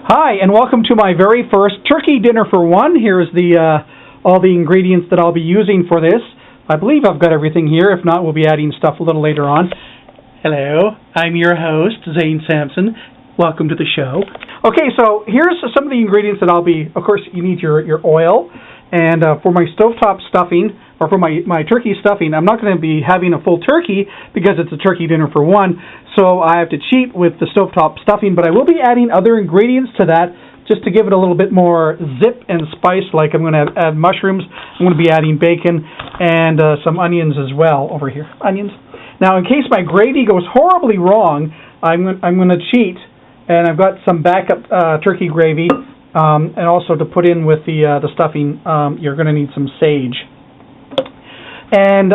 Hi, and welcome to my very first turkey dinner for one. Here's all the ingredients that I'll be using for this. I believe I've got everything here. If not, we'll be adding stuff a little later on. Hello, I'm your host, Zane Sampson. Welcome to the show. Okay, so here's some of the ingredients that I'll be... Of course, you need your oil. And for my stovetop stuffing, or for my turkey stuffing, I'm not going to be having a full turkey because it's a turkey dinner for one. So I have to cheat with the stovetop stuffing, but I will be adding other ingredients to that just to give it a little bit more zip and spice. Like I'm going to add mushrooms, I'm going to be adding bacon, and some onions as well over here. Onions. Now, in case my gravy goes horribly wrong, I'm going to cheat, and I've got some backup turkey gravy, and also to put in with the stuffing, you're going to need some sage. And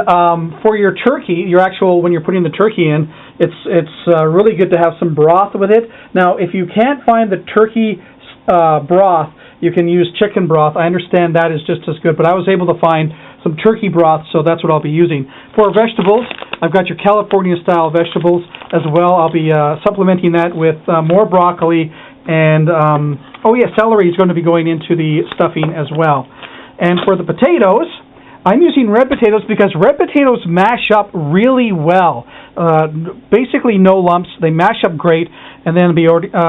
for your turkey, when you're putting the turkey in, it's really good to have some broth with it. Now, if you can't find the turkey broth, you can use chicken broth. I understand that is just as good, but I was able to find some turkey broth, so that's what I'll be using. For vegetables, I've got your California-style vegetables as well. I'll be supplementing that with more broccoli, and celery is going to be going into the stuffing as well. And for the potatoes, I'm using red potatoes because red potatoes mash up really well. Basically no lumps. They mash up great. And then I'll be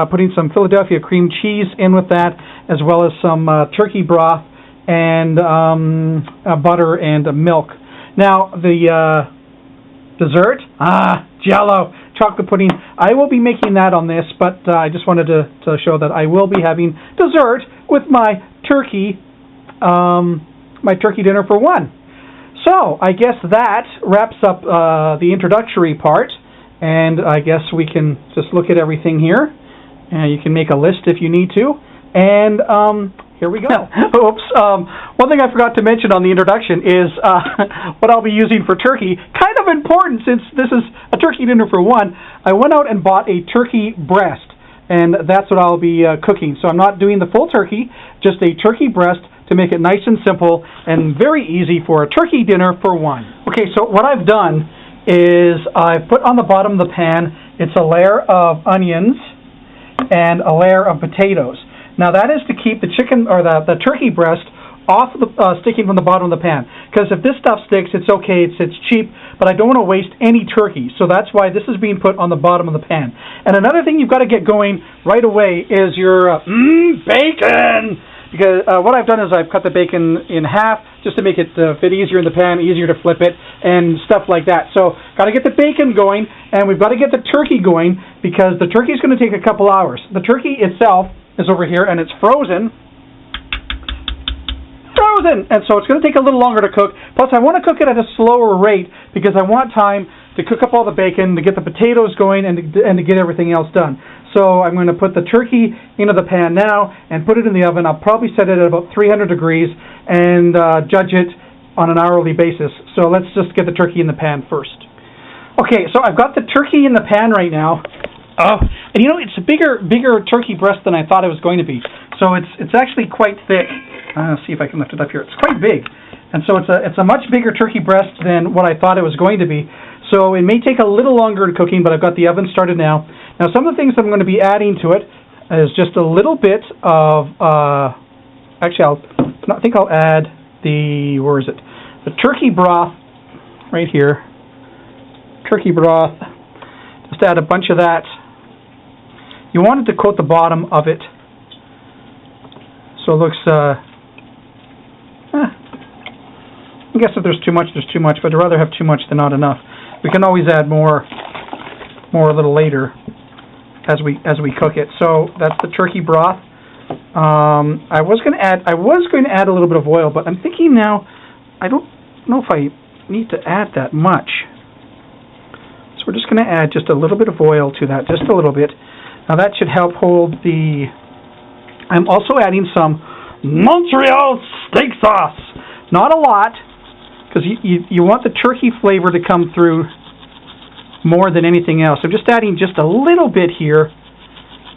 putting some Philadelphia cream cheese in with that, as well as some turkey broth and butter and milk. Now, the dessert, Jell-O, chocolate pudding. I will be making that on this, but I just wanted to show that I will be having dessert with my turkey dinner for one. So I guess that wraps up the introductory part, and I guess we can just look at everything here, and you can make a list if you need to, and here we go. Oops. One thing I forgot to mention on the introduction is what I'll be using for turkey. Kind of important since this is a turkey dinner for one. I went out and bought a turkey breast, and that's what I'll be cooking. So I'm not doing the full turkey, just a turkey breast to make it nice and simple and very easy for a turkey dinner for one. Okay, so what I've done is I've put on the bottom of the pan, it's a layer of onions and a layer of potatoes. Now that is to keep the chicken or the turkey breast off the sticking from the bottom of the pan. Because if this stuff sticks, it's okay, it's cheap, but I don't want to waste any turkey. So that's why this is being put on the bottom of the pan. And another thing you've got to get going right away is your bacon. Because what I've done is I've cut the bacon in half just to make it fit easier in the pan, easier to flip it, and stuff like that. So got to get the bacon going, and we've got to get the turkey going because the turkey is going to take a couple hours. The turkey itself is over here, and it's frozen. And so it's going to take a little longer to cook. Plus, I want to cook it at a slower rate because I want time to cook up all the bacon, to get the potatoes going, and to get everything else done. So I'm going to put the turkey into the pan now and put it in the oven. I'll probably set it at about 300 degrees and judge it on an hourly basis. So let's just get the turkey in the pan first. Okay, so I've got the turkey in the pan right now. And you know, it's a bigger turkey breast than I thought it was going to be. So it's actually quite thick. Let's see if I can lift it up here. It's quite big. And so it's a much bigger turkey breast than what I thought it was going to be. So it may take a little longer in cooking, but I've got the oven started now. Now, some of the things I'm going to be adding to it is just a little bit of, actually, I think I'll add the turkey broth right here. Turkey broth. Just add a bunch of that. You want it to coat the bottom of it. So it looks, I guess if there's too much, there's too much, but I'd rather have too much than not enough. We can always add more a little later as we cook it. So that's the turkey broth. I was going to add a little bit of oil, but I'm thinking now I don't know if I need to add that much. So we're just going to add just a little bit of oil to that, just a little bit. Now that should help hold the... I'm also adding some Montreal steak sauce. Not a lot, because you want the turkey flavor to come through more than anything else. I'm just adding just a little bit here,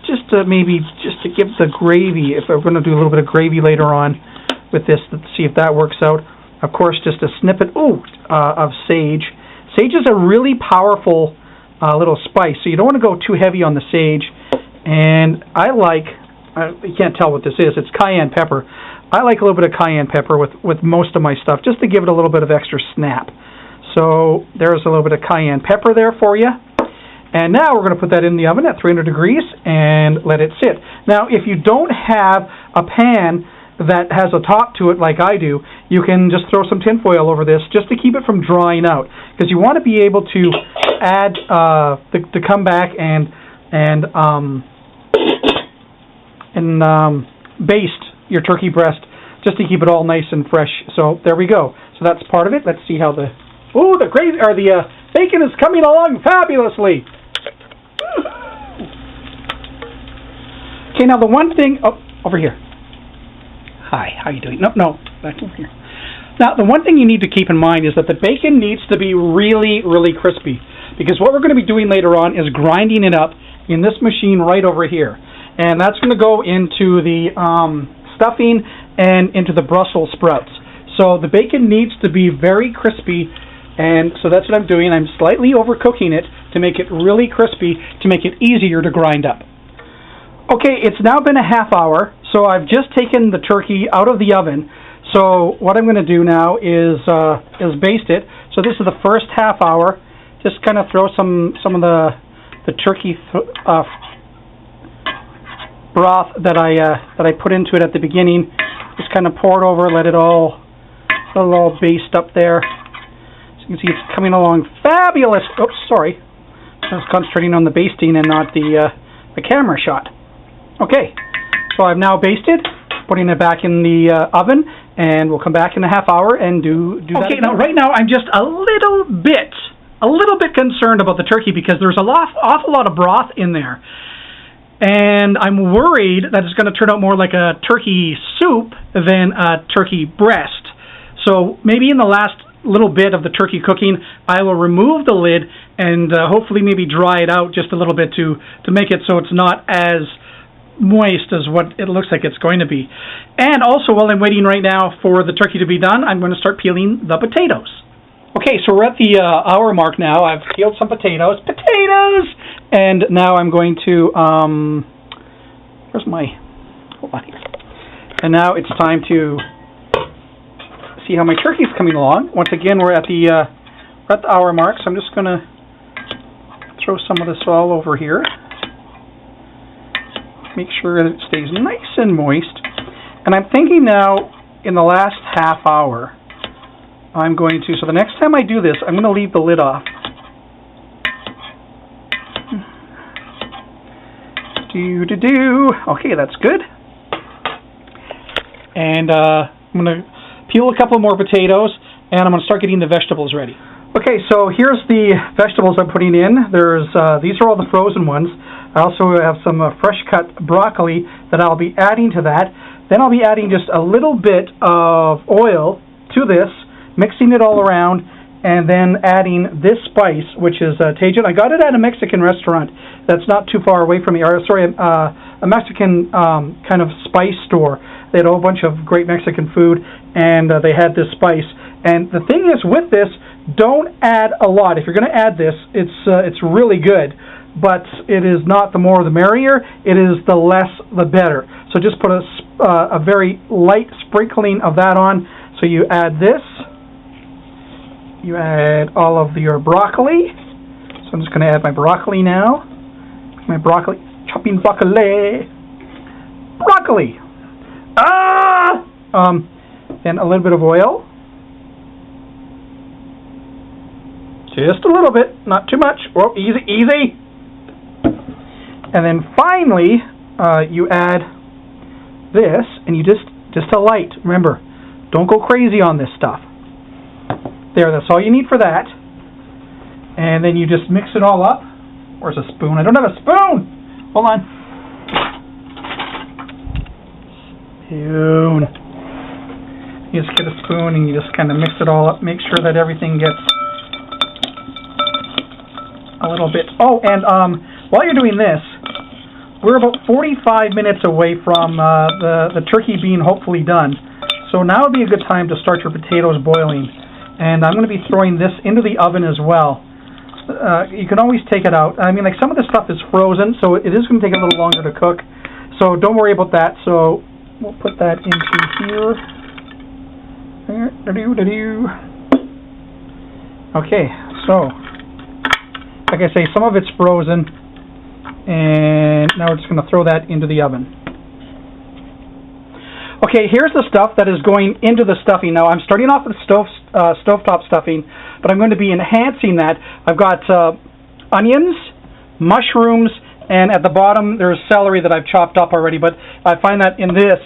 just to give the gravy, if we're going to do a little bit of gravy later on with this, let's see if that works out. Of course, just a snippet of sage. Sage is a really powerful little spice, so you don't want to go too heavy on the sage. And I like you can't tell what this is. It's cayenne pepper. I like a little bit of cayenne pepper with most of my stuff, just to give it a little bit of extra snap. So there's a little bit of cayenne pepper there for you. And now we're going to put that in the oven at 300 degrees and let it sit. Now, if you don't have a pan that has a top to it like I do, you can just throw some tin foil over this just to keep it from drying out. Because you want to be able to add, to come back and baste your turkey breast just to keep it all nice and fresh. So there we go. So that's part of it. Let's see how the bacon is coming along fabulously. Okay, now the one thing, over here. Hi, how you doing? No, back over here. Now, the one thing you need to keep in mind is that the bacon needs to be really, really crispy, because what we're going to be doing later on is grinding it up in this machine right over here. And that's going to go into the stuffing and into the Brussels sprouts. So the bacon needs to be very crispy, and so that's what I'm doing. I'm slightly overcooking it to make it really crispy, to make it easier to grind up. Okay, it's now been a half hour, so I've just taken the turkey out of the oven. So what I'm going to do now is baste it. So this is the first half hour. Just kind of throw some of the turkey broth that I put into it at the beginning. Just kind of pour it over, let it all baste up there. So you can see it's coming along fabulous. Oops, sorry. I was concentrating on the basting and not the camera shot. Okay, so I've now basted, putting it back in the oven, and we'll come back in a half hour and do that. Okay, now right now I'm just a little bit concerned about the turkey because there's an awful lot of broth in there. And I'm worried that it's going to turn out more like a turkey soup than a turkey breast. So maybe in the last little bit of the turkey cooking, I will remove the lid and hopefully maybe dry it out just a little bit to make it so it's not as moist as what it looks like it's going to be. And also, while I'm waiting right now for the turkey to be done, I'm going to start peeling the potatoes. Okay, so we're at the hour mark now. I've peeled some potatoes. And now I'm going to, hold on here. And now it's time to see how my turkey's coming along. Once again, we're at the hour mark, so I'm just going to throw some of this all over here. Make sure that it stays nice and moist. And I'm thinking now, in the last half hour, I'm going to, so the next time I do this, I'm going to leave the lid off. Okay, that's good. And I'm going to peel a couple more potatoes, and I'm going to start getting the vegetables ready. Okay, so here's the vegetables I'm putting in. These are all the frozen ones. I also have some fresh cut broccoli that I'll be adding to that. Then I'll be adding just a little bit of oil to this, mixing it all around, and then adding this spice, which is Pt.1. I got it at a Mexican restaurant that's not too far away from me, or sorry, a Mexican kind of spice store. They had a whole bunch of great Mexican food, and they had this spice. And the thing is with this, don't add a lot. If you're going to add this, it's really good, but it is not the more the merrier. It is the less the better. So just put a very light sprinkling of that on. So you add this. You add all of your broccoli. So I'm just going to add my broccoli now. My broccoli, chopping broccoli. Broccoli. Then a little bit of oil. Just a little bit, not too much. Whoa, easy. And then finally, you add this, and you just a light. Remember, don't go crazy on this stuff. There, that's all you need for that. And then you just mix it all up. Where's a spoon? I don't have a spoon! Hold on. Spoon. You just get a spoon and you just kind of mix it all up. Make sure that everything gets a little bit. Oh, and while you're doing this, we're about 45 minutes away from the turkey being hopefully done. So now would be a good time to start your potatoes boiling. And I'm going to be throwing this into the oven as well. You can always take it out. I mean, like, some of this stuff is frozen, so it is going to take a little longer to cook. So don't worry about that. So we'll put that into here. Okay, so like I say, some of it's frozen, and now we're just going to throw that into the oven. Okay, here's the stuff that is going into the stuffing. Now I'm starting off with stovetop stuffing, but I'm going to be enhancing that. I've got onions, mushrooms, and at the bottom there's celery that I've chopped up already, but I find that in this,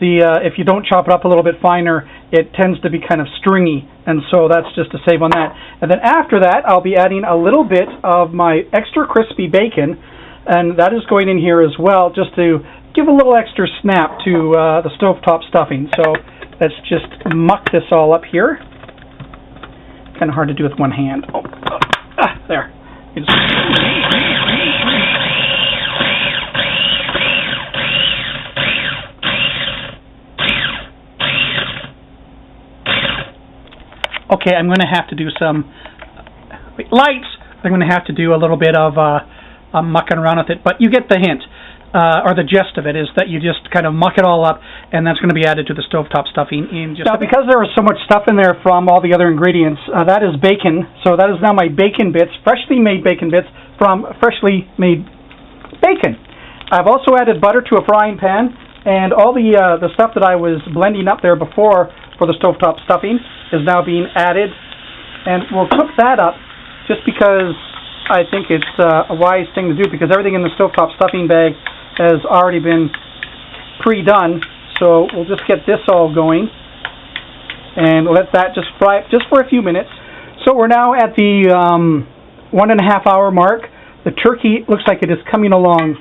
if you don't chop it up a little bit finer, it tends to be kind of stringy, and so that's just to save on that. And then after that, I'll be adding a little bit of my extra crispy bacon, and that is going in here as well, just to give a little extra snap to the stovetop stuffing. So let's just muck this all up here. Kind of hard to do with one hand. There. Okay, I'm going to have to do some lights. I'm going to have to do a little bit of mucking around with it, but you get the hint, or the gist of it is that you just kind of muck it all up, and that's going to be added to the stovetop stuffing in just. Now, because there was so much stuff in there from all the other ingredients, that is bacon. So that is now my bacon bits, freshly made bacon bits from freshly made bacon. I've also added butter to a frying pan, and all the stuff that I was blending up there before for the stovetop stuffing is now being added, and we'll cook that up just because I think it's a wise thing to do, because everything in the stovetop stuffing bag has already been pre-done. So we'll just get this all going and let that just fry just for a few minutes. So we're now at the 1.5 hour mark. The turkey looks like it is coming along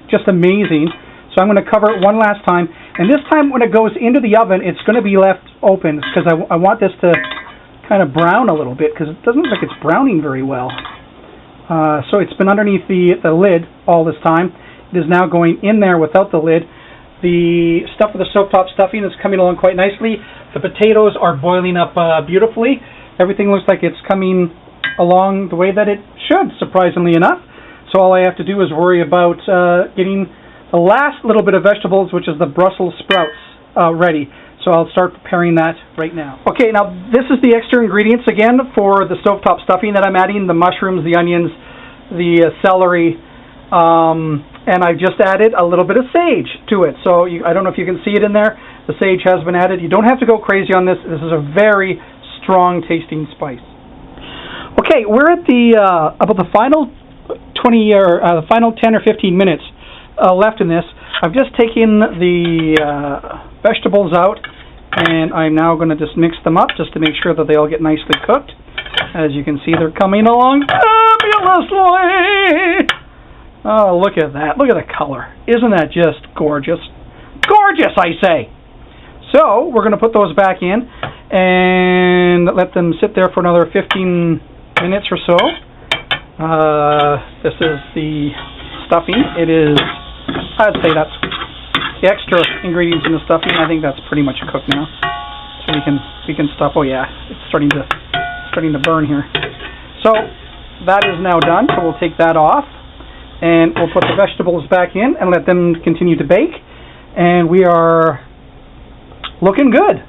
just amazing. So I'm going to cover it one last time, and this time when it goes into the oven, it's going to be left open because I want this to kind of brown a little bit, because it doesn't look like it's browning very well. So it's been underneath the lid all this time. It is now going in there without the lid. The stuff with the stovetop stuffing is coming along quite nicely. The potatoes are boiling up beautifully. Everything looks like it's coming along the way that it should, surprisingly enough. So all I have to do is worry about getting the last little bit of vegetables, which is the Brussels sprouts, ready. So I'll start preparing that right now. Okay, now this is the extra ingredients again for the stovetop stuffing that I'm adding: the mushrooms, the onions, the celery, and I've just added a little bit of sage to it. So I don't know if you can see it in there. The sage has been added. You don't have to go crazy on this. This is a very strong tasting spice. Okay, we're at the about the final 10 or 15 minutes left in this. I've just taken the vegetables out, and I'm now going to just mix them up just to make sure that they all get nicely cooked. As you can see, they're coming along fabulously. Oh, look at that. Look at the color. Isn't that just gorgeous? Gorgeous, I say. So we're going to put those back in and let them sit there for another 15 minutes or so. This is the stuffing. It is, I'd say that's the extra ingredients in the stuffing. I think that's pretty much cooked now. So we can stop. Oh yeah, it's starting to burn here. So that is now done. So we'll take that off, and we'll put the vegetables back in and let them continue to bake. And we are looking good.